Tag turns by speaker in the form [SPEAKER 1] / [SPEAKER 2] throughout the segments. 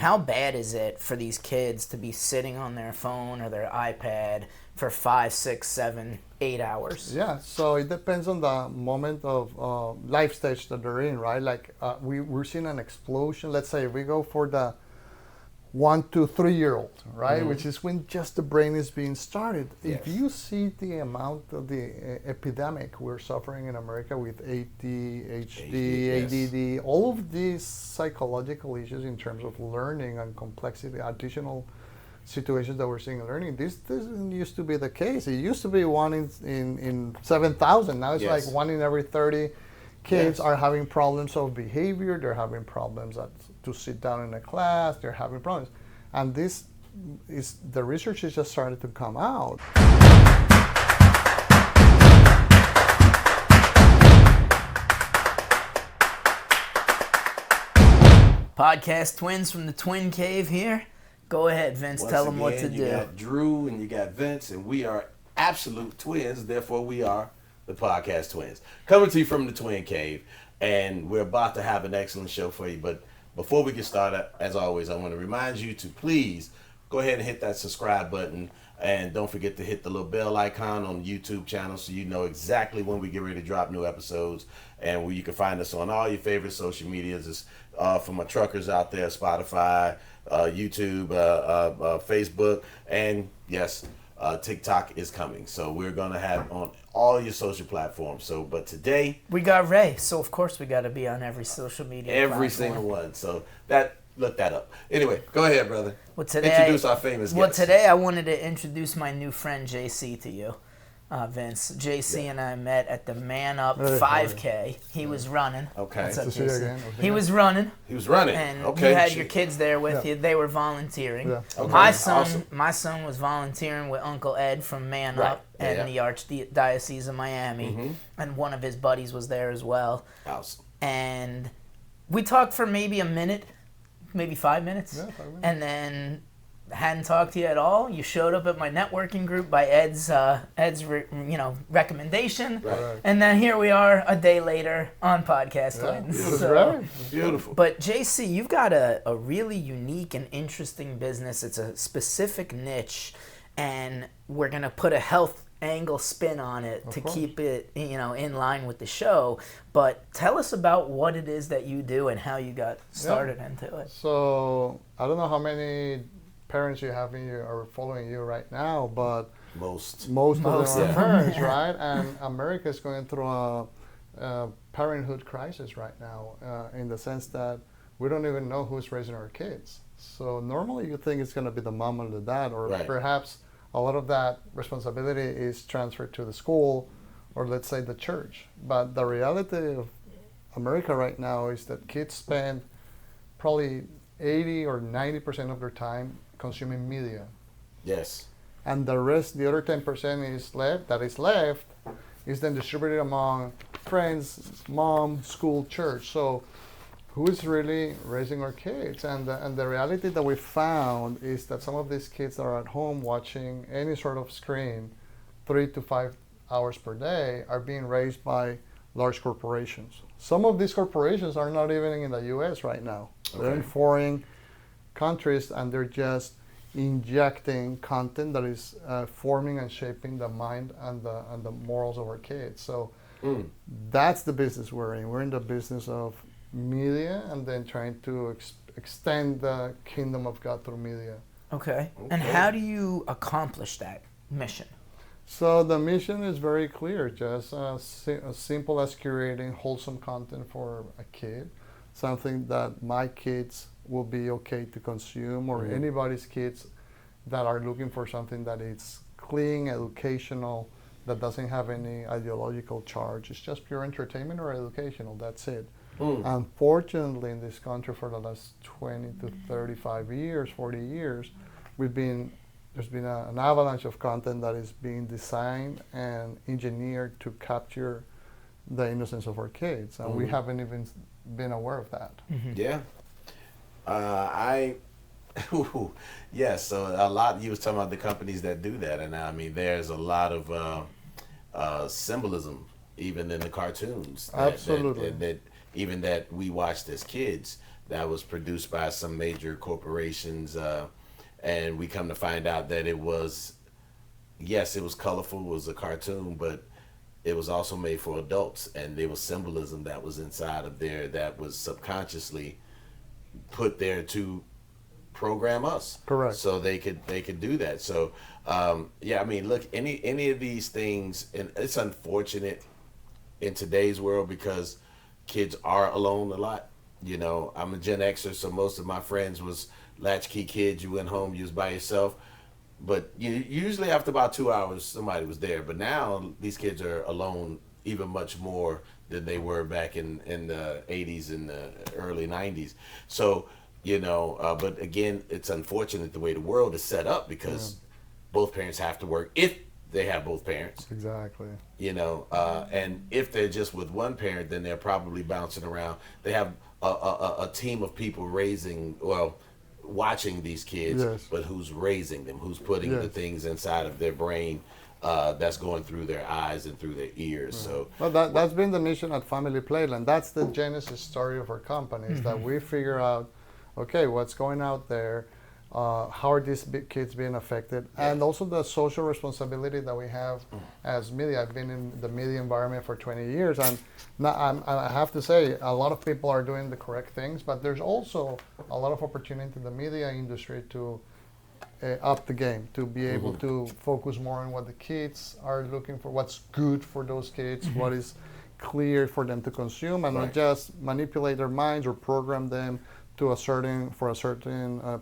[SPEAKER 1] how bad is it for these kids to be sitting on their phone or their iPad for 5, 6, 7, 8 hours?
[SPEAKER 2] Yeah, so it depends on the moment of life stage that they're in, right? Like we're seeing an explosion. Let's say we go for the 1 to 3 year old, right? Mm-hmm. Which is when just the brain is being started. Yes. If you see the amount of the epidemic we're suffering in America with ADHD, ADD, yes. all of these psychological issues in terms of learning and complexity, additional situations that we're seeing in learning, this didn't used to be the case. It used to be 1 in 7,000. Now it's yes. like 1 in every 30 kids yes. are having problems of behavior. They're having problems to sit down in a class. They're having problems. And this is, the research is just starting to come out.
[SPEAKER 1] Podcast twins from the Twin Cave here. Go ahead, Vince. Once tell them what to do.
[SPEAKER 3] You got Drew and you got Vince, and we are absolute twins. Therefore, we are the Podcast Twins. Coming to you from the Twin Cave, and we're about to have an excellent show for you. But before we get started, as always, I want to remind you to please go ahead and hit that subscribe button, and don't forget to hit the little bell icon on the YouTube channel so you know exactly when we get ready to drop new episodes. And where you can find us on all your favorite social medias, is for my truckers out there, Spotify, YouTube, Facebook, and yes, TikTok is coming. So we're gonna have on all your social platforms. So, but today
[SPEAKER 1] we got Ray, so of course we got to be on every social media.
[SPEAKER 3] Every platform. Single one. So look that up. Anyway, go ahead, brother. Well, introduce our famous guest.
[SPEAKER 1] Well, today I wanted to introduce my new friend JC to you. Vince. JC and I met at the Man Up 5K. He was running.
[SPEAKER 3] Okay.
[SPEAKER 1] What's up, JC? He was running. And
[SPEAKER 3] okay.
[SPEAKER 1] You had your kids there with you. They were volunteering. Yeah. Okay. My son was volunteering with Uncle Ed from Man Up and the Archdiocese of Miami. Mm-hmm. And one of his buddies was there as well.
[SPEAKER 3] Awesome. And
[SPEAKER 1] we talked for maybe a minute, maybe 5 minutes. Yeah, 5 minutes. And then hadn't talked to you at all. You showed up at my networking group by Ed's recommendation, right. And then here we are a day later on Podcast Twins.
[SPEAKER 3] So, beautiful.
[SPEAKER 1] But JC, you've got a really unique and interesting business. It's a specific niche, and we're gonna put a health angle spin on it to keep it in line with the show. But tell us about what it is that you do and how you got started into it.
[SPEAKER 2] So I don't know how many parents you have in you are following you right now, but most of them are parents, right? And America is going through a parenthood crisis right now, in the sense that we don't even know who's raising our kids. So normally you think it's going to be the mom or the dad, or perhaps a lot of that responsibility is transferred to the school, or let's say the church. But the reality of America right now is that kids spend probably 80 or 90% of their time consuming media.
[SPEAKER 3] Yes.
[SPEAKER 2] And the rest, the other 10% is left, is then distributed among friends, mom, school, church. So who is really raising our kids? And the reality that we found is that some of these kids that are at home watching any sort of screen 3 to 5 hours per day are being raised by large corporations. Some of these corporations are not even in the U.S. right now. Okay. They're in foreign countries, and they're just injecting content that is forming and shaping the mind and the morals of our kids. So that's the business we're in. We're in the business of media, and then trying to extend the kingdom of God through media.
[SPEAKER 1] Okay. And how do you accomplish that mission?
[SPEAKER 2] So the mission is very clear, just as simple as curating wholesome content for a kid, something that my kids will be okay to consume, or anybody's kids that are looking for something that is clean, educational, that doesn't have any ideological charge. It's just pure entertainment or educational, that's it. Unfortunately, in this country for the last 20 to 35 years, 40 years, there's been an avalanche of content that is being designed and engineered to capture the innocence of our kids, and we haven't even been aware of that.
[SPEAKER 3] Yeah. So a lot, you was talking about the companies that do that, and I mean, there's a lot of symbolism even in the cartoons.
[SPEAKER 2] Absolutely.
[SPEAKER 3] That even that we watched as kids, that was produced by some major corporations, and we come to find out that it was, yes, it was colorful, it was a cartoon, but it was also made for adults, and there was symbolism that was inside of there that was subconsciously put there to program us.
[SPEAKER 2] Correct.
[SPEAKER 3] So they could do that. So yeah, I mean, look, any of these things, and it's unfortunate in today's world because kids are alone a lot. You know, I'm a Gen Xer, so most of my friends was latchkey kids. You went home, you was by yourself. But usually after about 2 hours, somebody was there. But now these kids are alone even much more than they were back in the 80s and the early 90s. So, you know, but again, it's unfortunate the way the world is set up because both parents have to work if they have both parents.
[SPEAKER 2] Exactly.
[SPEAKER 3] You know, and if they're just with one parent, then they're probably bouncing around. They have a team of people watching these kids,
[SPEAKER 2] yes.
[SPEAKER 3] but who's raising them, who's putting
[SPEAKER 2] yes.
[SPEAKER 3] the things inside of their brain that's going through their eyes and through their ears. So
[SPEAKER 2] well, that's been the mission at Family Playland. That's the genesis story of our company, is that we figure out, okay, what's going out there, how are these kids being affected, and also the social responsibility that we have as media. I've been in the media environment for 20 years, and I have to say, a lot of people are doing the correct things, but there's also a lot of opportunity in the media industry to up the game, to be able to focus more on what the kids are looking for, what's good for those kids, what is clear for them to consume, and not just manipulate their minds or program them to a certain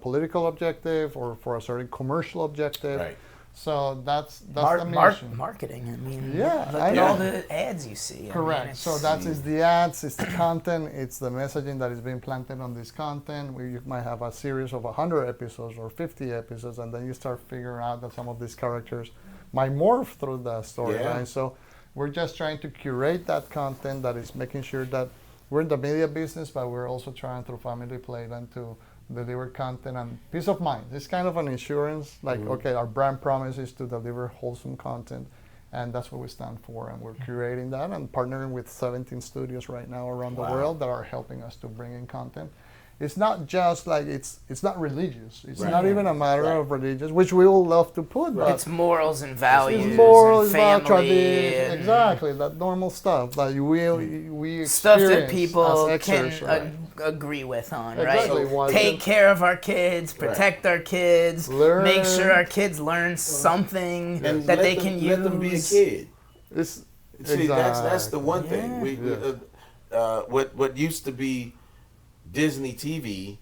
[SPEAKER 2] political objective or for a certain commercial objective.
[SPEAKER 3] Right.
[SPEAKER 2] So that's the mission.
[SPEAKER 1] Marketing. I mean,
[SPEAKER 2] yeah,
[SPEAKER 1] look at all the ads you see.
[SPEAKER 2] Correct.
[SPEAKER 1] I mean,
[SPEAKER 2] so that is the ads, it's the content, it's the messaging that is being planted on this content. You might have a series of 100 episodes or 50 episodes, and then you start figuring out that some of these characters might morph through the storyline.
[SPEAKER 3] Yeah.
[SPEAKER 2] So we're just trying to curate that content that is making sure that we're in the media business, but we're also trying through Family Playland to deliver content and peace of mind. It's kind of an insurance, like, okay, our brand promise is to deliver wholesome content, and that's what we stand for, and we're curating that and partnering with 17 studios right now around the world that are helping us to bring in content. It's not just like, it's not religious. It's not even a matter of religious, which we will love to put, but
[SPEAKER 1] it's morals and values,
[SPEAKER 2] it's morals,
[SPEAKER 1] and family,
[SPEAKER 2] tradition, exactly, that normal stuff that we
[SPEAKER 1] stuff that
[SPEAKER 2] experience
[SPEAKER 1] people
[SPEAKER 2] as
[SPEAKER 1] can
[SPEAKER 2] Xers,
[SPEAKER 1] agree with on,
[SPEAKER 2] Exactly.
[SPEAKER 1] right? Take care of our kids, protect our kids, make sure our kids learn something
[SPEAKER 3] and
[SPEAKER 1] that they can use.
[SPEAKER 3] Let them be a kid.
[SPEAKER 2] It's,
[SPEAKER 3] See, that's the one thing. What used to be Disney TV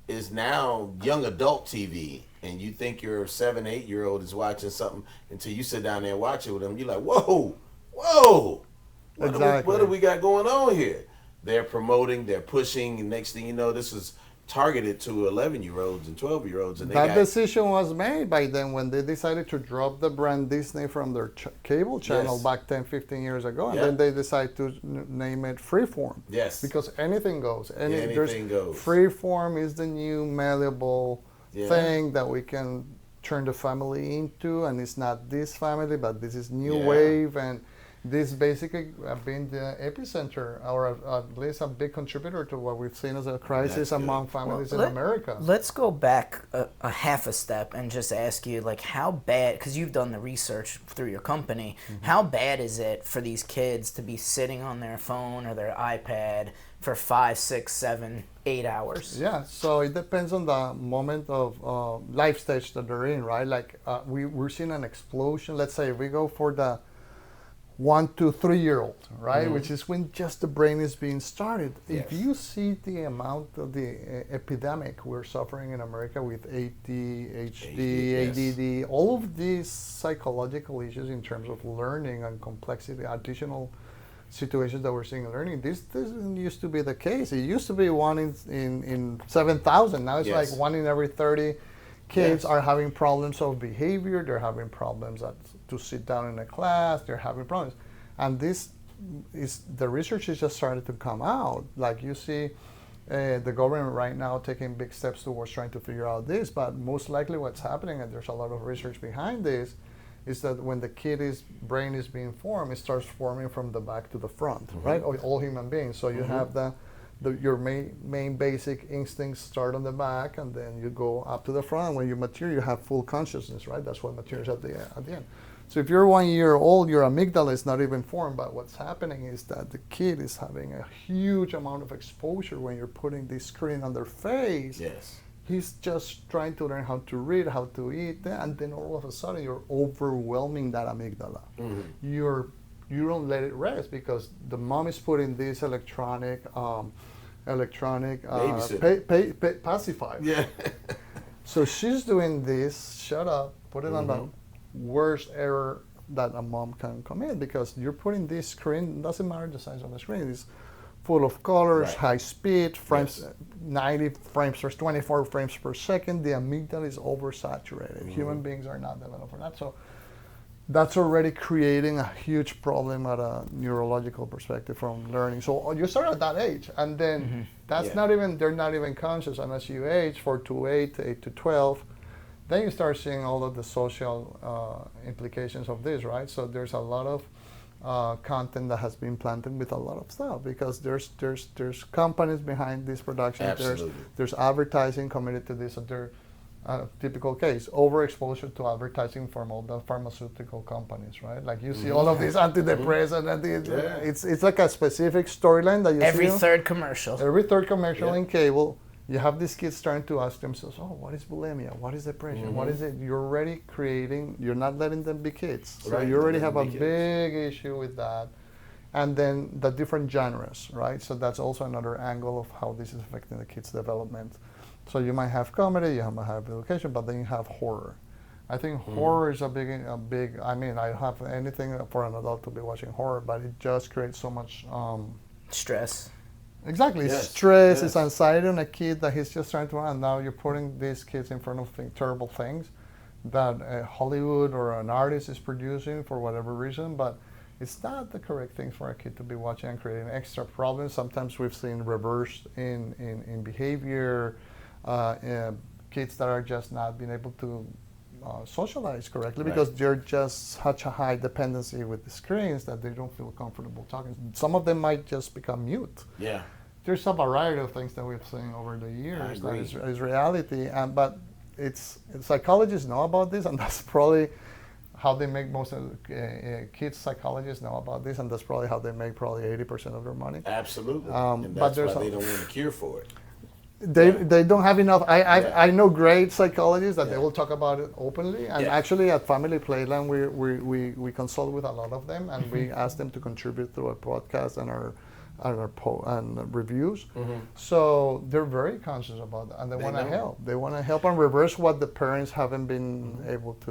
[SPEAKER 3] is now young adult TV, and you think your 7, 8-year-old is watching something until you sit down there and watch it with them. You're like, whoa, what do we got going on here? They're promoting, they're pushing, and next thing you know, this is targeted to 11-year-olds and 12-year-olds. And
[SPEAKER 2] that decision was made by them when they decided to drop the brand Disney from their cable channel back 10, 15 years ago. And then they decided to name it Freeform.
[SPEAKER 3] Yes.
[SPEAKER 2] Because anything goes.
[SPEAKER 3] Anything goes.
[SPEAKER 2] Freeform is the new malleable thing that we can turn the family into. And it's not this family, but this is new wave. And this basically been the epicenter, or at least a big contributor to what we've seen as a crisis among families in America.
[SPEAKER 1] Let's go back a half a step and just ask you, like, how bad, because you've done the research through your company, how bad is it for these kids to be sitting on their phone or their iPad for 5, 6, 7, 8 hours?
[SPEAKER 2] Yeah, so it depends on the moment of life stage that they're in, right? Like we're seeing an explosion. Let's say if we go for the 1 to 3-year-old, right? Which is when just the brain is being started. If you see the amount of the epidemic we're suffering in America with ADHD, ADD, all of these psychological issues in terms of learning and complexity, additional situations that we're seeing in learning, this didn't used to be the case. It used to be 1 in 7,000. Now it's like 1 in every 30 kids are having problems of behavior. They're having problems to sit down in a class. They're having problems. And this is, the research is just starting to come out. Like you see the government right now taking big steps towards trying to figure out this, but most likely what's happening, and there's a lot of research behind this, is that when the kid's brain is being formed, it starts forming from the back to the front, right? All human beings. So you have the your main basic instincts start on the back, and then you go up to the front. When you mature, you have full consciousness, right? That's what matures at the end. So if you're 1 year old, your amygdala is not even formed, but what's happening is that the kid is having a huge amount of exposure when you're putting this screen on their face.
[SPEAKER 3] Yes.
[SPEAKER 2] He's just trying to learn how to read, how to eat, and then all of a sudden you're overwhelming that amygdala. You don't let it rest because the mom is putting this electronic pacifier.
[SPEAKER 3] Yeah.
[SPEAKER 2] So she's doing this. Shut up. Put it on the worst error that a mom can commit, because you're putting this screen. Doesn't matter the size of the screen. It's full of colors,
[SPEAKER 3] Right.
[SPEAKER 2] high speed, frames,
[SPEAKER 3] Yes.
[SPEAKER 2] 90 frames per 24 frames per second. The amygdala is oversaturated. Human beings are not developed for that. So that's already creating a huge problem at a neurological perspective from learning. So you start at that age, and then that's
[SPEAKER 3] Yeah.
[SPEAKER 2] not even, they're not even conscious. And as you age, 4 to 8, 8 to 12, then you start seeing all of the social implications of this, right? So there's a lot of content that has been planted with a lot of stuff, because there's companies behind these productions.
[SPEAKER 3] Absolutely.
[SPEAKER 2] There's advertising committed to this. So they're typical case, overexposure to advertising from all the pharmaceutical companies, right? Like you see all of these antidepressants, and it's like a specific storyline that you
[SPEAKER 1] Every
[SPEAKER 2] see.
[SPEAKER 1] third commercial.
[SPEAKER 2] Every third commercial
[SPEAKER 3] Yeah.
[SPEAKER 2] in cable, you have these kids starting to ask themselves, oh, what is bulimia? What is depression? What is it? You're already creating, you're not letting them be kids. So
[SPEAKER 3] Right,
[SPEAKER 2] you already
[SPEAKER 3] letting
[SPEAKER 2] have a
[SPEAKER 3] them be kids.
[SPEAKER 2] big issue with that. And then the different genres, right? So that's also another angle of how this is affecting the kids' development. So you might have comedy, you might have education, but then you have horror. I think horror is a big, I mean, I don't have anything for an adult to be watching horror, but it just creates so much
[SPEAKER 1] Stress.
[SPEAKER 2] exactly,
[SPEAKER 3] Yes,
[SPEAKER 2] stress,
[SPEAKER 3] yes.
[SPEAKER 2] it's anxiety on a kid that he's just trying to run. Now you're putting these kids in front of terrible things that Hollywood or an artist is producing for whatever reason, but it's not the correct thing for a kid to be watching and creating extra problems. Sometimes we've seen reversed in behavior, kids that are just not being able to socialize correctly because
[SPEAKER 3] Right.
[SPEAKER 2] they're just such a high dependency with the screens that they don't feel comfortable talking. Some of them might just become mute.
[SPEAKER 3] Yeah.
[SPEAKER 2] There's a variety of things that we've seen over the years that
[SPEAKER 3] agree.
[SPEAKER 2] is reality, but psychologists know about this, and that's probably how they make most of kids. Psychologists know about this, and that's probably how they make probably 80% of their money.
[SPEAKER 3] Absolutely.
[SPEAKER 2] But
[SPEAKER 3] And that's
[SPEAKER 2] there's
[SPEAKER 3] why
[SPEAKER 2] a-
[SPEAKER 3] they don't want a cure for it.
[SPEAKER 2] They don't have enough.
[SPEAKER 3] Yeah.
[SPEAKER 2] I know great psychologists that they
[SPEAKER 3] Yeah.
[SPEAKER 2] will talk about it openly, and
[SPEAKER 3] Yeah.
[SPEAKER 2] actually at Family Playland we consult with a lot of them, and we ask them to contribute through our podcast and our reviews. So they're very conscious about that, and they want to
[SPEAKER 3] know.
[SPEAKER 2] help. They want to help and reverse what the parents haven't been able to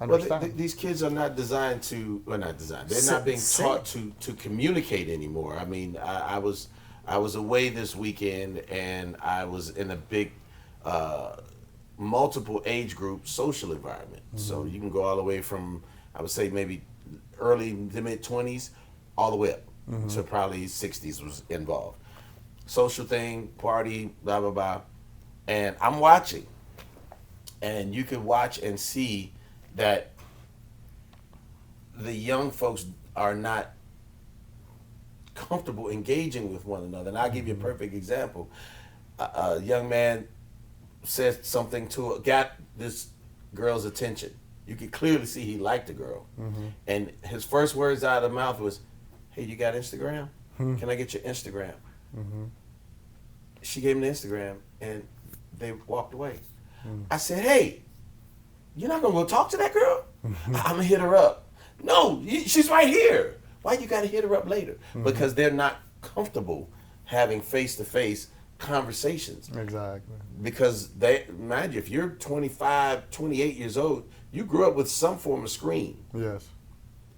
[SPEAKER 3] Well,
[SPEAKER 2] understand.
[SPEAKER 3] these kids are not designed to, well, not designed. They're
[SPEAKER 1] Sit-
[SPEAKER 3] not being
[SPEAKER 1] sit.
[SPEAKER 3] taught to communicate anymore. I mean, I was away this weekend, and I was in a big, multiple age group social environment. So you can go all the way from, I would say maybe early to mid 20s, all the way up to probably 60s was involved. Social thing, party, blah blah blah, and I'm watching, and you could watch and see that the young folks are not comfortable engaging with one another. And I'll give you a perfect example. A young man said something got this girl's attention. You could clearly see he liked the girl. And his first words out of the mouth was, "Hey, you got Instagram? Can I get your Instagram?" She gave him the Instagram, and they walked away. I said, "Hey, you're not gonna go talk to that girl? I'm gonna hit her up." "No, she's right here." "Why you gotta hit her up later?" Because they're not comfortable having face-to-face conversations.
[SPEAKER 2] Exactly.
[SPEAKER 3] Because mind you, if you're 25, 28 years old, you grew up with some form of screen.
[SPEAKER 2] Yes.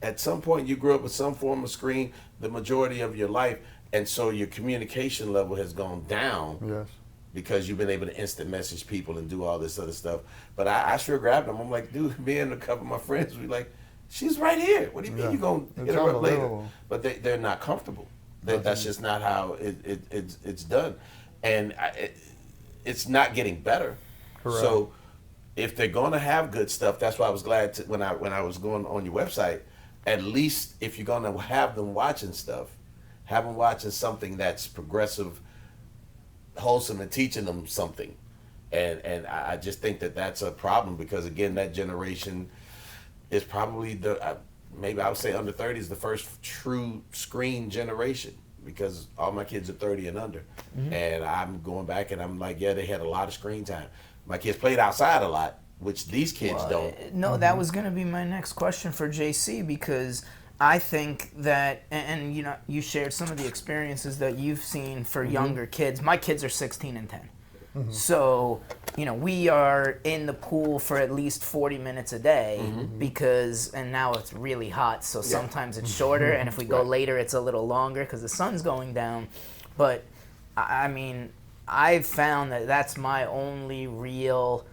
[SPEAKER 3] At some point, you grew up with some form of screen the majority of your life, and so your communication level has gone down.
[SPEAKER 2] Yes.
[SPEAKER 3] Because you've been able to instant message people and do all this other stuff. But I sure grabbed them. I'm like, dude, me and a couple of my friends, we like, she's right here. What do you mean
[SPEAKER 2] Yeah.
[SPEAKER 3] you going to
[SPEAKER 2] It's
[SPEAKER 3] hit her up later?
[SPEAKER 2] unbelievable.
[SPEAKER 3] But they're not comfortable. That's just not how it's done. And it's not getting better.
[SPEAKER 2] Correct.
[SPEAKER 3] So if they're going to have good stuff, that's why I was glad when I was going on your website, at least if you're going to have them watching stuff, have them watching something that's progressive, wholesome and teaching them something. And I just think that that's a problem because, again, that generation is probably maybe I would say under 30 is the first true screen generation because all my kids are 30 and under. Mm-hmm. And I'm going back and I'm like, yeah, they had a lot of screen time. My kids played outside a lot, which these kids don't.
[SPEAKER 1] No, that was going to be my next question for JC because I think that, and you know, you shared some of the experiences that you've seen for younger kids. My kids are 16 and 10. Mm-hmm. So, you know, we are in the pool for at least 40 minutes a day because, and now it's really hot, so sometimes it's shorter, and if we go later, it's a little longer because the sun's going down. But, I mean, I've found that that's my only real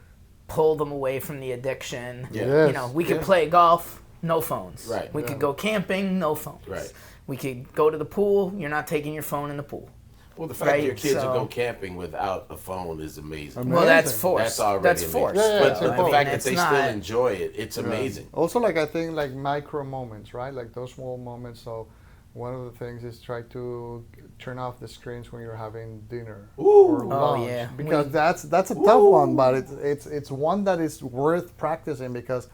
[SPEAKER 1] pull them away from the addiction. Yeah. Yes. You know, we could play golf, no phones. Right. We could go camping, no phones. Right. We could go to the pool, you're not taking your phone in the pool.
[SPEAKER 3] Well, the fact that your kids will go camping without a phone is amazing.
[SPEAKER 1] Well, that's forced.
[SPEAKER 3] That's already
[SPEAKER 1] forced.
[SPEAKER 3] But the fact that they still enjoy it, it's amazing.
[SPEAKER 2] Also, like I think like micro moments, right? Like those small moments. So one of the things is try to turn off the screens when you're having dinner or lunch. Because that's a tough one, but it's one that is worth practicing because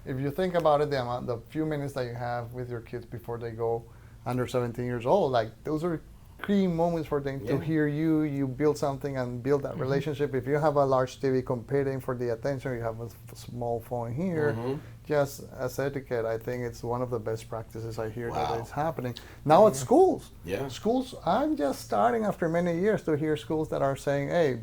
[SPEAKER 2] if you think about it, the few minutes that you have with your kids before they go under 17 years old, like those are key moments for them to hear you build something and build that relationship. If you have a large TV competing for the attention, you have a small phone here. Just as etiquette, I think it's one of the best practices I hear that is happening. Now at schools. Schools, I'm just starting after many years to hear schools that are saying, hey,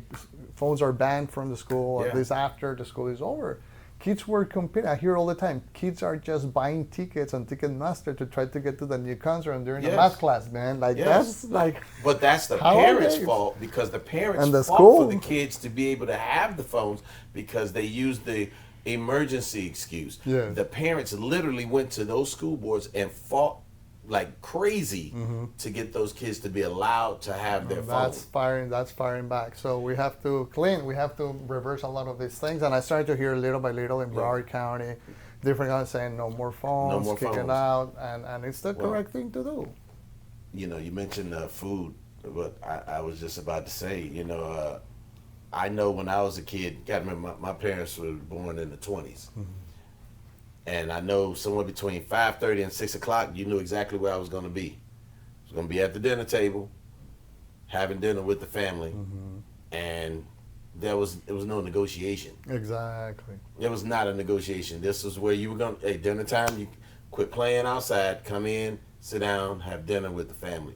[SPEAKER 2] phones are banned from the school, at least after the school is over. Kids were competing. I hear all the time. Kids are just buying tickets on Ticketmaster to try to get to the new concert and during the math class, man. Like that's like.
[SPEAKER 3] But that's the parents' fault because the parents fought for the kids to be able to have the phones because they used the emergency excuse. Yeah. The parents literally went to those school boards and fought like crazy to get those kids to be allowed to have their phones.
[SPEAKER 2] That's firing back. So we have to we have to reverse a lot of these things. And I started to hear little by little in Broward County, different guys saying no more phones, kick it out, and it's the correct thing to do.
[SPEAKER 3] You know, you mentioned food, but I was just about to say, you know, I know when I was a kid, gotta remember my parents were born in the 20s. And I know somewhere between 5:30 and 6 o'clock, you knew exactly where I was going to be. I was going to be at the dinner table, having dinner with the family, and it was no negotiation.
[SPEAKER 2] Exactly.
[SPEAKER 3] It was not a negotiation. This was where you were going, hey, dinner time, you quit playing outside, come in, sit down, have dinner with the family.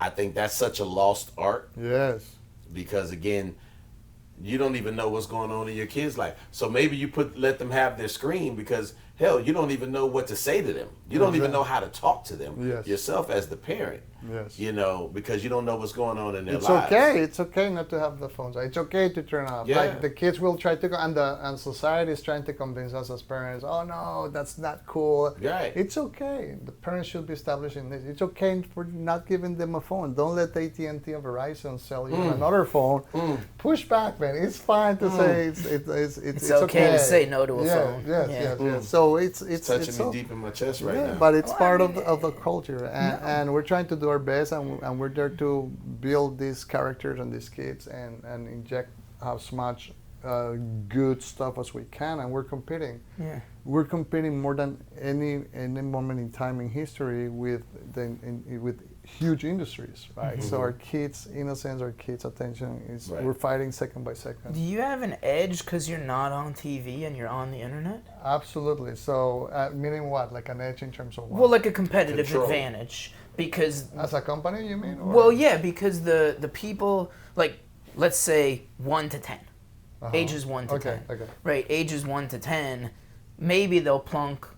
[SPEAKER 3] I think that's such a lost art.
[SPEAKER 2] Yes.
[SPEAKER 3] Because, again, you don't even know what's going on in your kids' life. So maybe you let them have their screen because, hell, you don't even know what to say to them. You don't even know how to talk to them yourself as the parent. Yes. You know, because you don't know what's going on in their lives.
[SPEAKER 2] It's okay not to have the phones. It's okay to turn off. Yeah. Like the kids will try to, and society is trying to convince us as parents, oh no, that's not cool. Right. It's okay. The parents should be establishing this. It's okay for not giving them a phone. Don't let AT&T or Verizon sell you another phone. Push back, man. It's fine to say it's
[SPEAKER 1] okay to say no to a phone.
[SPEAKER 2] Yes. So it's
[SPEAKER 3] touching me deep in my chest right now.
[SPEAKER 2] But it's part of the culture, and we're trying to do our best, and we're there to build these characters and these kids and inject as much good stuff as we can, and we're competing. Yeah. We're competing more than any moment in time in history with huge industries, right? So our kids' innocence, our kids' attention is we're fighting second by second.
[SPEAKER 1] Do you have an edge because you're not on TV and you're on the internet?
[SPEAKER 2] Absolutely. So meaning what? Like an edge in terms of what?
[SPEAKER 1] Well, like a competitive advantage. Because
[SPEAKER 2] as a company, you mean? Or?
[SPEAKER 1] Well, yeah, because the people, like, let's say 1 to 10, ages 1 to 10, right? Ages 1 to 10, maybe they'll plunk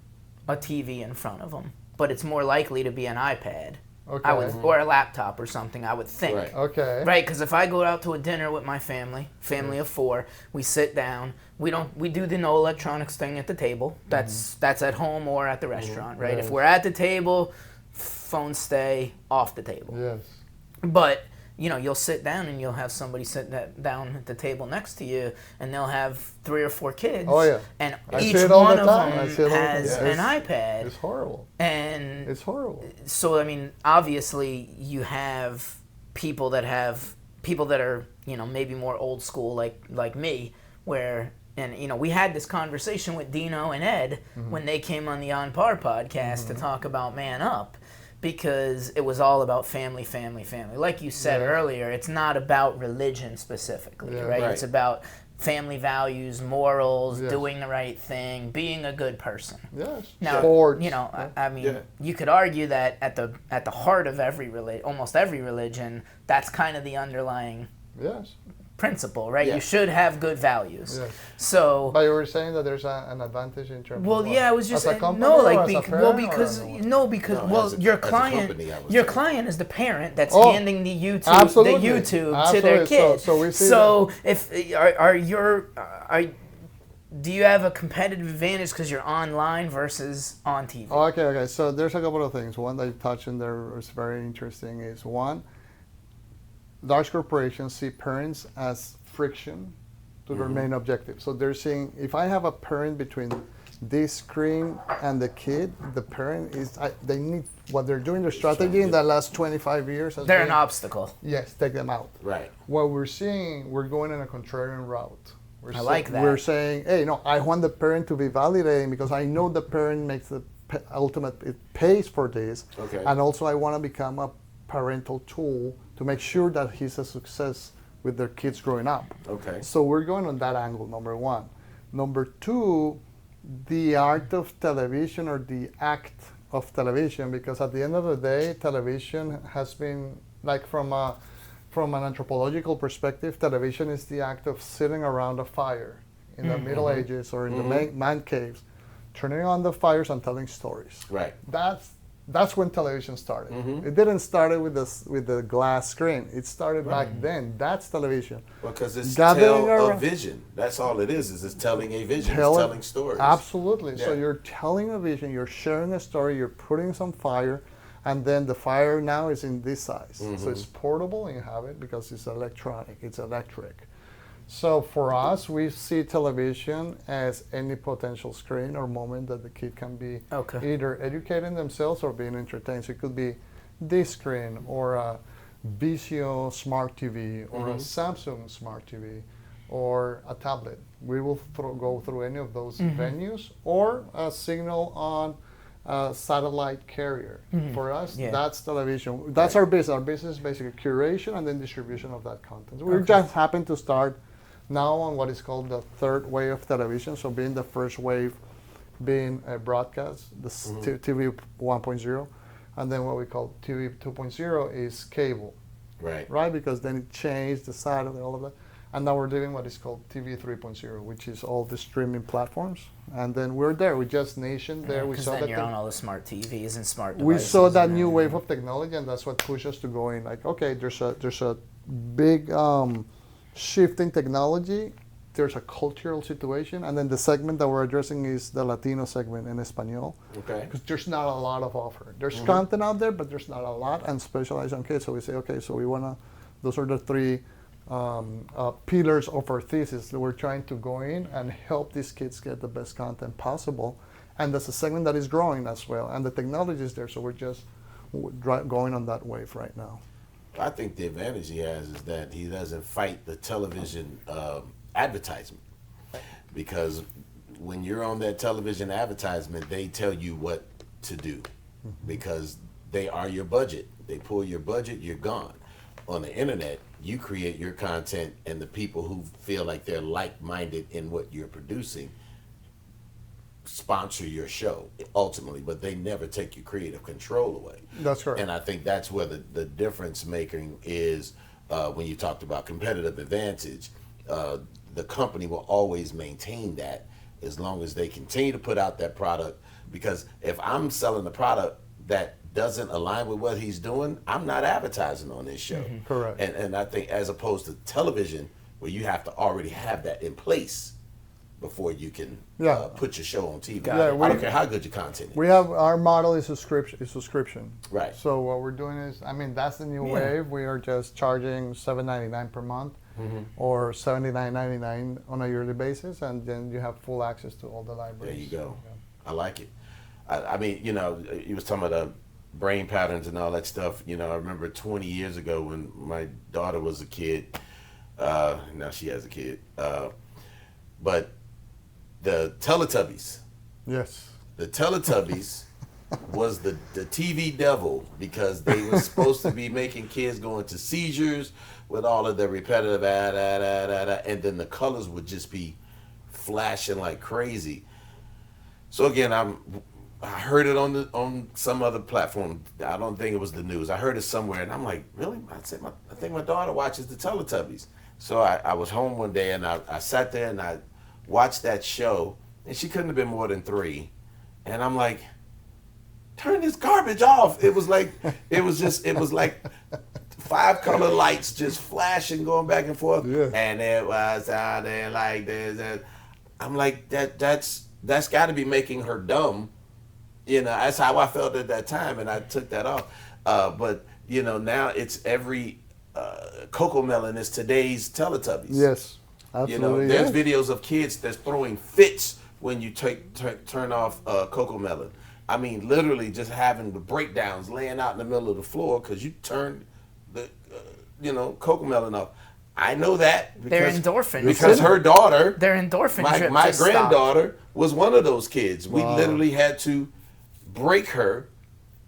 [SPEAKER 1] a TV in front of them, but it's more likely to be an iPad, or a laptop or something. I would think, right? Because if I go out to a dinner with my family of 4, we sit down. We do the no electronics thing at the table. That's at home or at the restaurant, right? If we're at the table, phones stay off the table. Yes. But, you know, you'll sit down and you'll have somebody sit down at the table next to you and they'll have 3 or 4 kids. Oh, yeah. And each one of them has an iPad.
[SPEAKER 2] It's horrible.
[SPEAKER 1] And
[SPEAKER 2] it's horrible.
[SPEAKER 1] So, I mean, obviously you have people that have people that are, maybe more old school like me, where, and, we had this conversation with Dino and Ed when they came on the On Par podcast to talk about Man Up, because it was all about family. Like you said earlier, it's not about religion specifically, right? It's about family values, morals, doing the right thing, being a good person.
[SPEAKER 2] Yes.
[SPEAKER 1] Now,
[SPEAKER 2] Sports.
[SPEAKER 1] I mean, you could argue that at the heart of almost every religion, that's kind of the underlying principle, right? You should have good values.
[SPEAKER 2] Yes.
[SPEAKER 1] So.
[SPEAKER 2] But you were saying that there's an advantage in terms.
[SPEAKER 1] Well,
[SPEAKER 2] of
[SPEAKER 1] I was just
[SPEAKER 2] as a company
[SPEAKER 1] your client is the parent that's handing the YouTube to their kid.
[SPEAKER 2] So we see.
[SPEAKER 1] So if do you have a competitive advantage because you're online versus on TV?
[SPEAKER 2] Okay. So there's a couple of things. One that you touched on there was very interesting. Is one, large corporations see parents as friction to their main objective. So they're saying, if I have a parent between this screen and the kid, the parent they need what they're doing, their strategy in the last 25 years.
[SPEAKER 1] They're an obstacle.
[SPEAKER 2] Yes, take them out.
[SPEAKER 3] Right.
[SPEAKER 2] What we're seeing, we're going in a contrarian route.
[SPEAKER 1] I like that.
[SPEAKER 2] We're saying, hey, no, I want the parent to be validating because I know the parent makes the ultimate, it pays for this.
[SPEAKER 3] Okay.
[SPEAKER 2] And also I want to become a parental tool to make sure that he's a success with their kids growing up.
[SPEAKER 3] Okay.
[SPEAKER 2] So we're going on that angle, number one. Number two, the art of television or the act of television, because at the end of the day, television has been, like from an anthropological perspective, television is the act of sitting around a fire in the Middle Ages or in the man caves, turning on the fires and telling stories.
[SPEAKER 3] Right.
[SPEAKER 2] That's when television started. It didn't start with the glass screen. It started back then. That's television.
[SPEAKER 3] Well, because it's telling a vision. That's all it is it's telling a vision. It's telling stories.
[SPEAKER 2] Absolutely.
[SPEAKER 3] Yeah.
[SPEAKER 2] So you're telling a vision, you're sharing a story, you're putting some fire, and then the fire now is in this size. So it's portable, you have it because it's electronic, it's electric. So for us, we see television as any potential screen or moment that the kid can be either educating themselves or being entertained. So it could be this screen or a Vizio Smart TV or a Samsung Smart TV or a tablet. We will go through any of those venues or a signal on a satellite carrier. For us, that's television. That's our business. Our business is basically curation and then distribution of that content. We just happen to start now on what is called the third wave of television. So being the first wave being a broadcast, the TV 1.0, and then what we call TV 2.0 is cable. Right? Because then it changed the side of all of that. And now we're doing what is called TV 3.0, which is all the streaming platforms. And then we're there. We just nationed there. We saw
[SPEAKER 1] that you're on all the smart TVs and smart devices.
[SPEAKER 2] We saw that new wave of technology, and that's what pushed us to go in. Like, okay, there's a big shift in technology. There's a cultural situation, and then the segment that we're addressing is the Latino segment in Espanol.
[SPEAKER 3] Okay.
[SPEAKER 2] Because there's not a lot of offer. There's content out there, but there's not a lot, and specialized on kids. So we say, okay, so we wanna. Those are the three pillars of our thesis that we're trying to go in and help these kids get the best content possible, and that's a segment that is growing as well, and the technology is there. So we're just going on that wave right now.
[SPEAKER 3] I think the advantage he has is that he doesn't fight the television advertisement, because when you're on that television advertisement, they tell you what to do because they are your budget. They pull your budget, you're gone. On the internet, you create your content, and the people who feel like they're like-minded in what you're producing sponsor your show ultimately, but they never take your creative control away.
[SPEAKER 2] That's correct.
[SPEAKER 3] And I think that's where the difference making is when you talked about competitive advantage. The company will always maintain that as long as they continue to put out that product, because if I'm selling a product that doesn't align with what he's doing, I'm not advertising on this show.
[SPEAKER 2] Correct.
[SPEAKER 3] And I think as opposed to television, where you have to already have that in place before you can put your show on TV. I don't care how good your content is.
[SPEAKER 2] We have our model is subscription.
[SPEAKER 3] Right.
[SPEAKER 2] So what we're doing is, I mean, that's the new wave. We are just charging $7.99 per month or $79.99 on a yearly basis, and then you have full access to all the libraries.
[SPEAKER 3] There you go. I like it. I mean, you know, you was talking about brain patterns and all that stuff. You know, I remember 20 years ago when my daughter was a kid. Now she has a kid. But the Teletubbies.
[SPEAKER 2] Yes.
[SPEAKER 3] The Teletubbies was the TV devil because they were supposed to be making kids go into seizures with all of the repetitive and then the colors would just be flashing like crazy. So again, I heard it on some other platform. I don't think it was the news. I heard it somewhere, and I'm like, really? I think my daughter watches the Teletubbies. So I was home one day, and I sat there and I watched that show, and she couldn't have been more than 3, and I'm like, turn this garbage off. It was like 5 color lights just flashing, going back and forth, and it was sounding like this. And I'm like, that's got to be making her dumb. You know, that's how I felt at that time, and I took that off. But you know, now it's every Coco Melon is today's Teletubbies.
[SPEAKER 2] Yes, absolutely.
[SPEAKER 3] You know, there's videos of kids that's throwing fits when you turn off Coco Melon. I mean, literally just having the breakdowns, laying out in the middle of the floor because you turned the Coco Melon off. I know that because
[SPEAKER 1] they're endorphins.
[SPEAKER 3] Because her daughter,
[SPEAKER 1] they're endorphin.
[SPEAKER 3] My granddaughter was one of those kids. We literally had to break her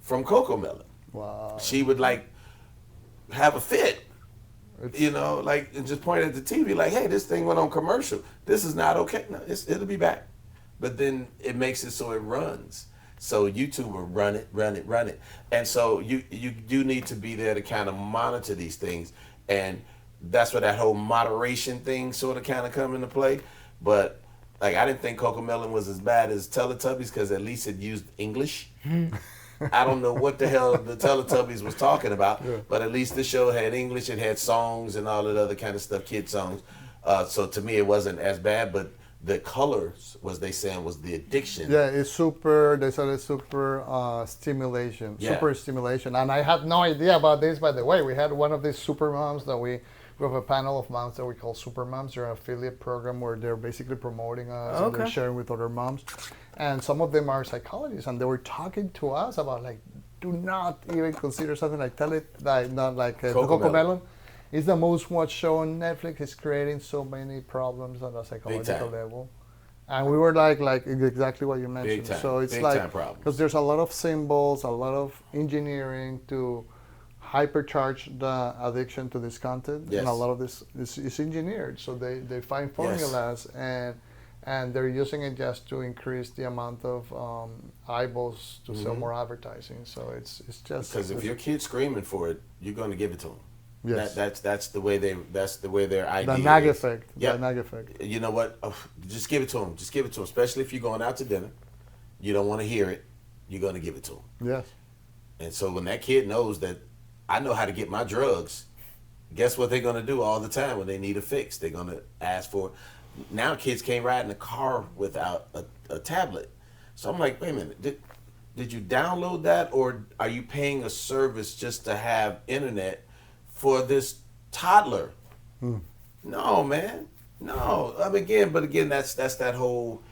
[SPEAKER 3] from Coco Melon.
[SPEAKER 2] Wow.
[SPEAKER 3] She would like have a fit, like, and just point at the TV like, hey, this thing went on commercial. This is not okay. No, it'll be back. But then it makes it so it runs. So YouTube will run it. And so you do need to be there to kind of monitor these things. And that's where that whole moderation thing sort of kind of come into play. But like, I didn't think Coco Melon was as bad as Teletubbies because at least it used English. I don't know what the hell the Teletubbies was talking about, but at least the show had English. It had songs and all that other kind of stuff, kid songs. So to me, it wasn't as bad, but the colors, they saying, was the addiction.
[SPEAKER 2] Yeah, it's super, they said it's super stimulation, super stimulation. And I had no idea about this, by the way. We had one of these super moms that we have a panel of moms that we call super moms. They're an affiliate program where they're basically promoting us and they're sharing with other moms. And some of them are psychologists, and they were talking to us about, like, do not even consider something like Coco Melon. It's the most watched show on Netflix. It's creating so many problems on a psychological level. And we were like exactly what you mentioned. So it's like, because there's a lot of symbols, a lot of engineering to hypercharge the addiction to this content. Yes. And a lot of this is engineered. So they find formulas and they're using it just to increase the amount of eyeballs to sell more advertising. So it's just
[SPEAKER 3] because if your kid's screaming for it, you're going to give it to them.
[SPEAKER 2] Yes.
[SPEAKER 3] That's the way their idea.
[SPEAKER 2] The nag effect. Yep. The nag effect.
[SPEAKER 3] You know what? Just give it to them. Just give it to them. Especially if you're going out to dinner, you don't want to hear it. You're going to give it to them.
[SPEAKER 2] Yes.
[SPEAKER 3] And so when that kid knows that I know how to get my drugs, guess what they're going to do all the time when they need a fix? They're going to ask for it. Now kids can't ride in a car without a tablet. So I'm like, wait a minute. Did you download that, or are you paying a service just to have internet for this toddler? No, man. No. But again, that's that whole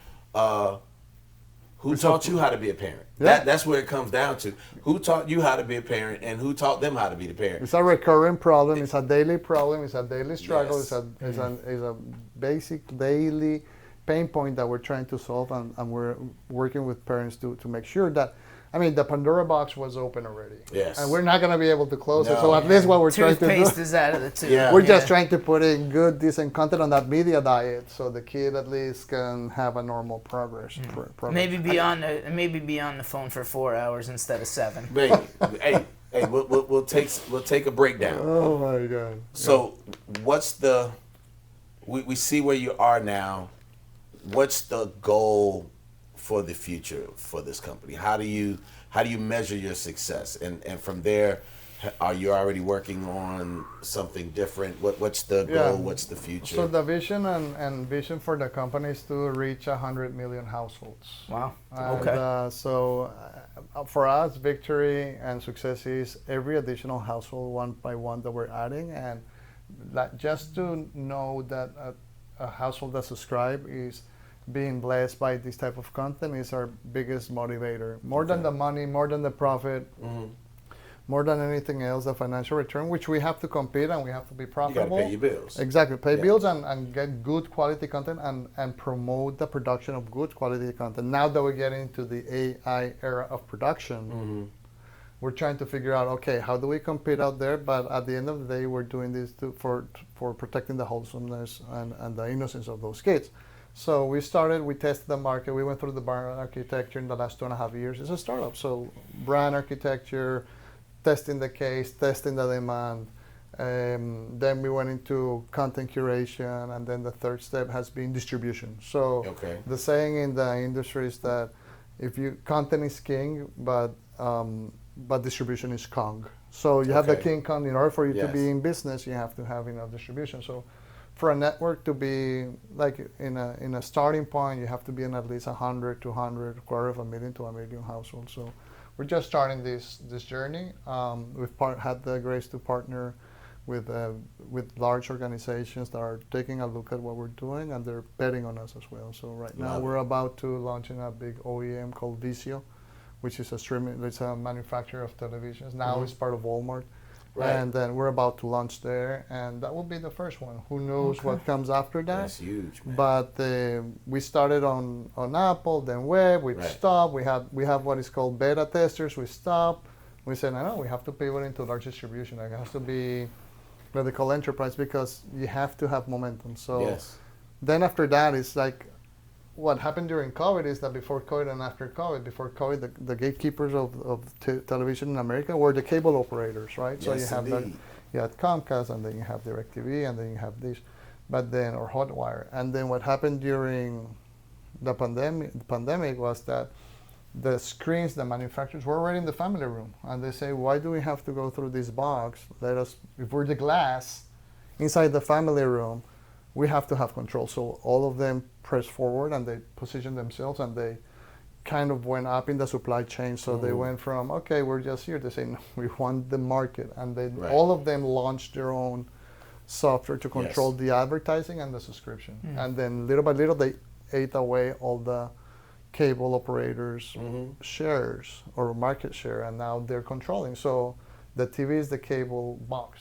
[SPEAKER 3] who taught you how to be a parent? Yeah. That's where it comes down to. Who taught you how to be a parent, and who taught them how to be the parent?
[SPEAKER 2] It's a recurring problem. It's a daily problem. It's a daily struggle. Yes. It's a basic daily pain point that we're trying to solve, and we're working with parents to make sure that, I mean, the Pandora box was open already.
[SPEAKER 3] Yes.
[SPEAKER 2] And we're not going to be able to close it. So at least what we're trying to do.
[SPEAKER 1] Toothpaste is out of the tube.
[SPEAKER 2] We're just trying to put in good, decent content on that media diet so the kid at least can have a normal progress.
[SPEAKER 1] Maybe be on the phone for 4 hours instead of 7.
[SPEAKER 3] Hey, we'll take a breakdown.
[SPEAKER 2] Oh my God.
[SPEAKER 3] So what's we see where you are now. What's the goal for the future for this company? How do you measure your success? And from there, are you already working on something different? What's the goal? What's the future?
[SPEAKER 2] So the vision and vision for the company is to reach 100 million households.
[SPEAKER 1] Wow.
[SPEAKER 2] And, so for us, victory and success is every additional household one by one that we're adding, and just to know that a household that subscribe is being blessed by this type of content is our biggest motivator. More than the money, more than the profit, more than anything else, the financial return, which we have to compete and we have to be profitable.
[SPEAKER 3] You got to pay your bills.
[SPEAKER 2] Exactly. Pay bills and get good quality content and promote the production of good quality content. Now that we're getting into the AI era of production, we're trying to figure out, okay, how do we compete out there? But at the end of the day, we're doing this for protecting the wholesomeness and the innocence of those kids. So we tested the market. We went through the brand architecture in the last 2.5 years. It's a startup. So brand architecture, testing the case, testing the demand. Then we went into content curation, and then the third step has been distribution. So the saying in the industry is that content is king, but distribution is Kong. So you have the King Kong. In order for you to be in business, you have to have enough distribution. So for a network to be like in a starting point, you have to be in at least 100, 200, $250,000 to $1 million households. So we're just starting this journey. We've had the grace to partner with large organizations that are taking a look at what we're doing, and they're betting on us as well. So right now we're about to launch in a big OEM called Vizio, which is it's a manufacturer of televisions. Now it's part of Walmart. Right. And then we're about to launch there, and that will be the first one. Who knows what comes after that?
[SPEAKER 3] That's huge, man.
[SPEAKER 2] But we started on Apple, then web. We stopped. We have what is called beta testers. We stopped. We said, no, we have to pivot into large distribution. It has to be what they call enterprise, because you have to have momentum. So then after that, it's like what happened during COVID is that before COVID and after COVID, the gatekeepers of television in America were the cable operators, right? So you had Comcast, and then you have DirecTV, and then you have Dish, or Hotwire. And then what happened during the pandemic was that the screens, the manufacturers were already in the family room, and they say, why do we have to go through this box? If we're the glass inside the family room, we have to have control. So all of them pressed forward, and they positioned themselves, and they kind of went up in the supply chain. So they went from, okay, we're just here, to say, no, we want the market. And then all of them launched their own software to control the advertising and the subscription. And then little by little, they ate away all the cable operators' shares or market share, and now they're controlling. So the TV is the cable box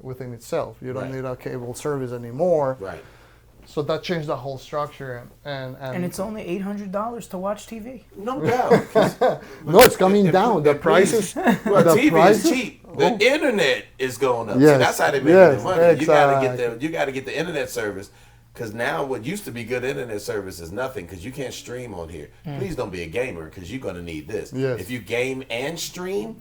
[SPEAKER 2] within itself. You don't need a cable service anymore.
[SPEAKER 3] Right.
[SPEAKER 2] So that changed the whole structure, and
[SPEAKER 1] it's only $800 to watch TV.
[SPEAKER 3] No doubt.
[SPEAKER 2] No, it's coming down. The prices.
[SPEAKER 3] Well, the TV is cheap. The internet is going up. Yes. So that's how they make their money. Exactly. You got to get the internet service, because now what used to be good internet service is nothing, because you can't stream on here. Please don't be a gamer, because you're going to need this.
[SPEAKER 2] Yes.
[SPEAKER 3] If you game and stream,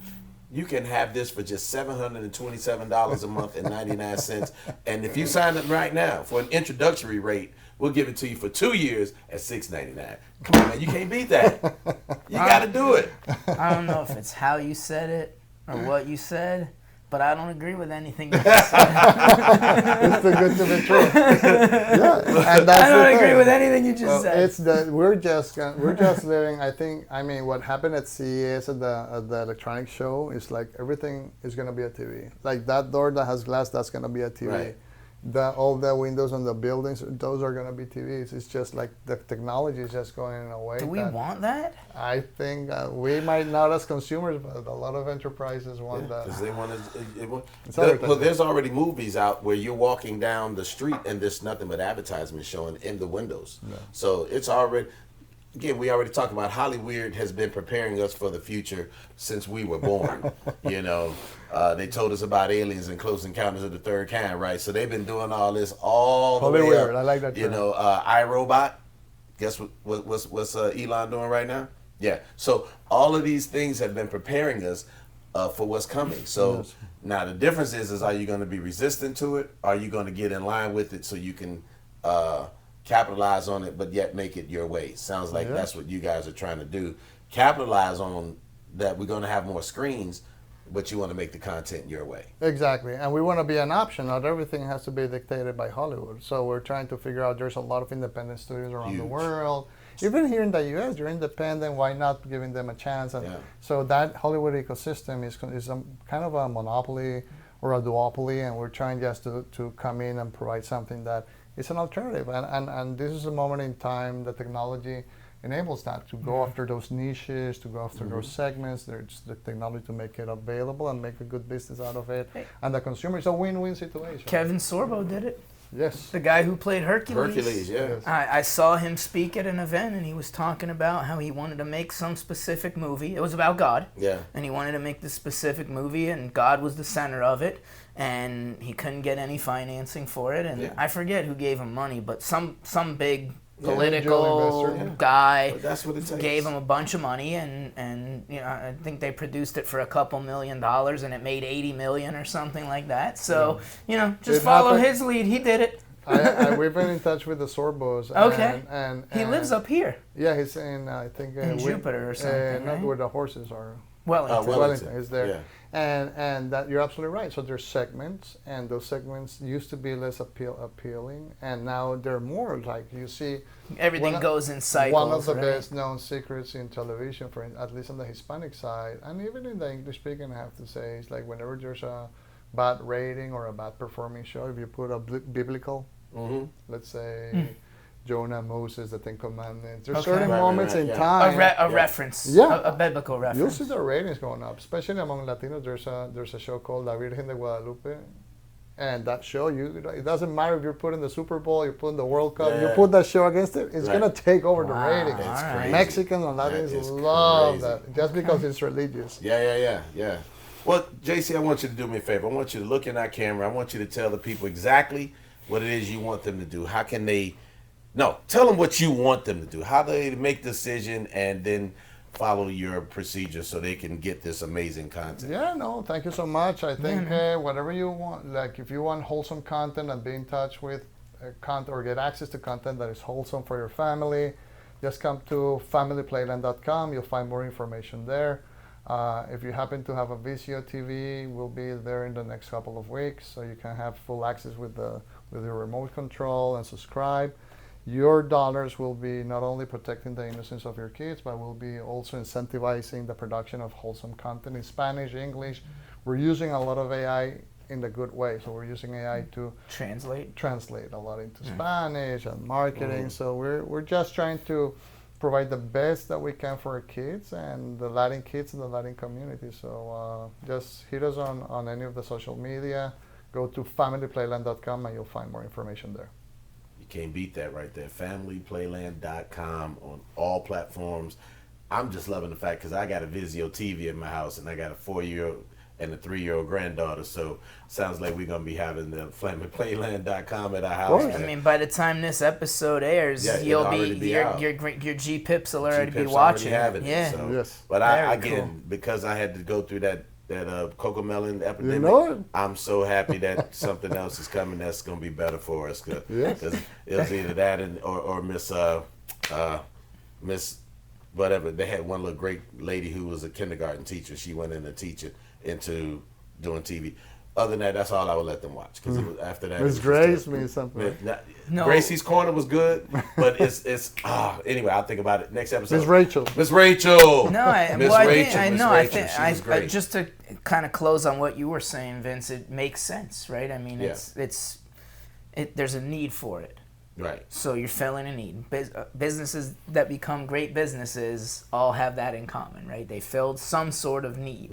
[SPEAKER 3] you can have this for just $727 a month and 99 cents. And if you sign up right now for an introductory rate, we'll give it to you for 2 years at $6.99. Come on, man, you can't beat that. You got to do it.
[SPEAKER 1] I don't know if it's how you said it or what you said, but I don't agree with anything you just said.
[SPEAKER 2] It's too good to be true. And
[SPEAKER 1] I don't agree with anything you just said.
[SPEAKER 2] We're just living. I mean, what happened at CES at the electronics show is like everything is gonna be a TV. Like that door that has glass, that's gonna be a TV.
[SPEAKER 3] Right.
[SPEAKER 2] All the windows on the buildings, those are gonna be TVs. It's just like the technology is just going in a way.
[SPEAKER 1] Do we want that?
[SPEAKER 2] I think we might not as consumers, but a lot of enterprises want that.
[SPEAKER 3] Because they want to. Well, there's already movies out where you're walking down the street and there's nothing but advertisements showing in the windows. Yeah. So it's already. Again, we already talked about Hollywood has been preparing us for the future since we were born. They told us about aliens and Close Encounters of the Third Kind, right? So they've been doing all this all the way up.
[SPEAKER 2] I like that.
[SPEAKER 3] iRobot. Guess what's Elon doing right now? Yeah. So all of these things have been preparing us for what's coming. So now the difference is are you going to be resistant to it? Are you going to get in line with it so you can capitalize on it, but yet make it your way? Sounds like that's what you guys are trying to do. Capitalize on that. We're going to have more screens, but you want to make the content your way.
[SPEAKER 2] Exactly. And we want to be an option. Not everything has to be dictated by Hollywood. So we're trying to figure out, there's a lot of independent studios around the world. Even here in the U.S., you're independent. Why not giving them a chance? And so that Hollywood ecosystem is kind of a monopoly or a duopoly, and we're trying just to come in and provide something that it's an alternative. And this is a moment in time that technology enables that to go after those niches, to go after those segments. There's the technology to make it available and make a good business out of it. And the consumer is a win-win situation.
[SPEAKER 1] Kevin Sorbo did it.
[SPEAKER 2] Yes.
[SPEAKER 1] The guy who played Hercules.
[SPEAKER 3] Hercules, yeah.
[SPEAKER 2] Yes.
[SPEAKER 1] I saw him speak at an event, and he was talking about how he wanted to make some specific movie. It was about God.
[SPEAKER 3] Yeah.
[SPEAKER 1] And he wanted to make this specific movie, and God was the center of it. And he couldn't get any financing for it. And I forget who gave him money, but some big political
[SPEAKER 2] investor,
[SPEAKER 1] guy
[SPEAKER 3] But that's what it takes.
[SPEAKER 1] gave him a bunch of money, and you know, I think they produced it for $2 million, and it made $80 million or something like that. So you know, just follow his lead. He did it.
[SPEAKER 2] We've been in touch with the Sorbos.
[SPEAKER 1] Okay.
[SPEAKER 2] And
[SPEAKER 1] He lives up here
[SPEAKER 2] Yeah, he's in, I think,
[SPEAKER 1] in Jupiter or something,
[SPEAKER 2] not
[SPEAKER 1] right?
[SPEAKER 2] where the horses are.
[SPEAKER 1] Wellington.
[SPEAKER 2] Wellington is there.
[SPEAKER 3] Yeah.
[SPEAKER 2] And that you're absolutely right. So there's segments, and those segments used to be less appealing, and now they're more like you see.
[SPEAKER 1] Everything goes in cycles.
[SPEAKER 2] One of the
[SPEAKER 1] right?
[SPEAKER 2] best known secrets in television, at least on the Hispanic side, and even in the English speaking, I have to say, is like whenever there's a bad rating or a bad performing show, if you put a biblical, let's say. Jonah, Moses, the Ten Commandments. There's certain moments in time.
[SPEAKER 1] A reference.
[SPEAKER 2] Yeah.
[SPEAKER 1] A biblical reference.
[SPEAKER 2] You'll see the ratings going up, especially among Latinos. There's a show called La Virgen de Guadalupe, and that show, it doesn't matter if you're putting the Super Bowl, you're putting the World Cup, you put that show against it, it's gonna take over the ratings.
[SPEAKER 3] It's crazy.
[SPEAKER 2] Mexicans and Latinos love that just because it's religious.
[SPEAKER 3] Yeah. Well, JC, I want you to do me a favor. I want you to look in that camera. I want you to tell the people exactly what it is you want them to do. How can they? No, tell them what you want them to do. How they make the decision and then follow your procedure so they can get this amazing content.
[SPEAKER 2] Yeah, no, thank you so much. I think whatever you want, like if you want wholesome content and be in touch with content or get access to content that is wholesome for your family, just come to familyplayland.com. You'll find more information there. If you happen to have a Vizio TV, we'll be there in the next couple of weeks, so you can have full access with your remote control and subscribe. Your dollars will be not only protecting the innocence of your kids, but will be also incentivizing the production of wholesome content in Spanish, English. We're using a lot of AI in the good way. So we're using AI to translate a lot into Spanish and marketing. So we're just trying to provide the best that we can for our kids and the Latin kids in the Latin community. So just hit us on any of the social media. Go to familyplayland.com and you'll find more information there.
[SPEAKER 3] Can't beat that right there. Familyplayland.com on all platforms. I'm just loving the fact because I got a Vizio TV in my house and I got a 4-year-old and a 3-year-old granddaughter. So sounds like we're gonna be having the familyplayland.com at our house.
[SPEAKER 1] I mean, by the time this episode airs, you'll be your G Pips will already be watching.
[SPEAKER 3] Yeah. So, yes. But I again, because I had to go through that Cocomelon epidemic. You know, I'm so happy that something else is coming that's going to be better for us. Cause it was either that or Miss whatever. They had one little great lady who was a kindergarten teacher. She went into doing TV. Other than that, that's all I would let them watch. Because after that,
[SPEAKER 2] Miss Grace means something.
[SPEAKER 3] No. Gracie's Corner was good, but it's anyway. I'll think about it next episode.
[SPEAKER 2] Miss Rachel.
[SPEAKER 1] No, I think just to kind of close on what you were saying, Vince. It makes sense, right? I mean, there's a need for it.
[SPEAKER 3] Right.
[SPEAKER 1] So you're filling a need. Businesses that become great businesses all have that in common, right? They filled some sort of need.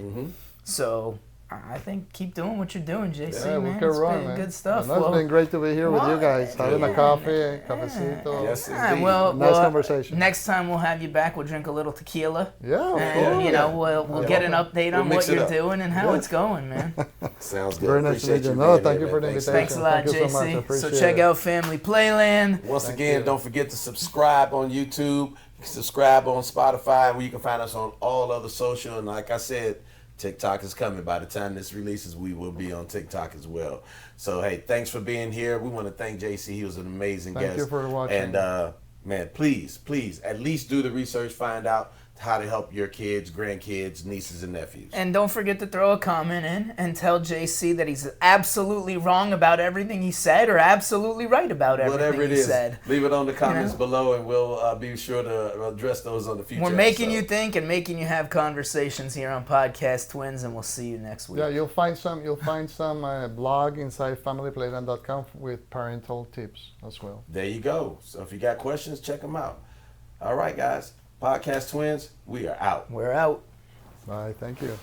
[SPEAKER 1] So I think keep doing what you're doing, JC, man. It's been good stuff.
[SPEAKER 2] It's been great to be here with you guys, having a coffee, cafecito.
[SPEAKER 3] Yes,
[SPEAKER 2] nice conversation.
[SPEAKER 1] Next time we'll have you back. We'll drink a little tequila.
[SPEAKER 2] Yeah,
[SPEAKER 1] and we'll get an update on what you're doing and how it's going, man.
[SPEAKER 3] Sounds good.
[SPEAKER 2] Very nice to meet you. No, thank you for the invitation.
[SPEAKER 1] Thanks a lot, JC. So check out Family Playland.
[SPEAKER 3] Once again, don't forget to subscribe on YouTube. Subscribe on Spotify, where you can find us on all other social. And like I said, TikTok is coming. By the time this releases, we will be on TikTok as well. So, hey, thanks for being here. We want to thank JC. He was an amazing guest.
[SPEAKER 2] Thank you for watching.
[SPEAKER 3] And, man, please, at least do the research. Find out how to help your kids, grandkids, nieces, and nephews.
[SPEAKER 1] And don't forget to throw a comment in and tell JC that he's absolutely wrong about everything he said or absolutely right about everything he said.
[SPEAKER 3] Leave it on the comments below, and we'll be sure to address those on the future.
[SPEAKER 1] We're making you think and making you have conversations here on Podcast Twins, and we'll see you next week.
[SPEAKER 2] Yeah, you'll find some blog inside familyplayland.com with parental tips as well.
[SPEAKER 3] There you go. So if you got questions, check them out. All right, guys. Podcast Twins, we are out.
[SPEAKER 1] We're out.
[SPEAKER 2] Bye. Thank you.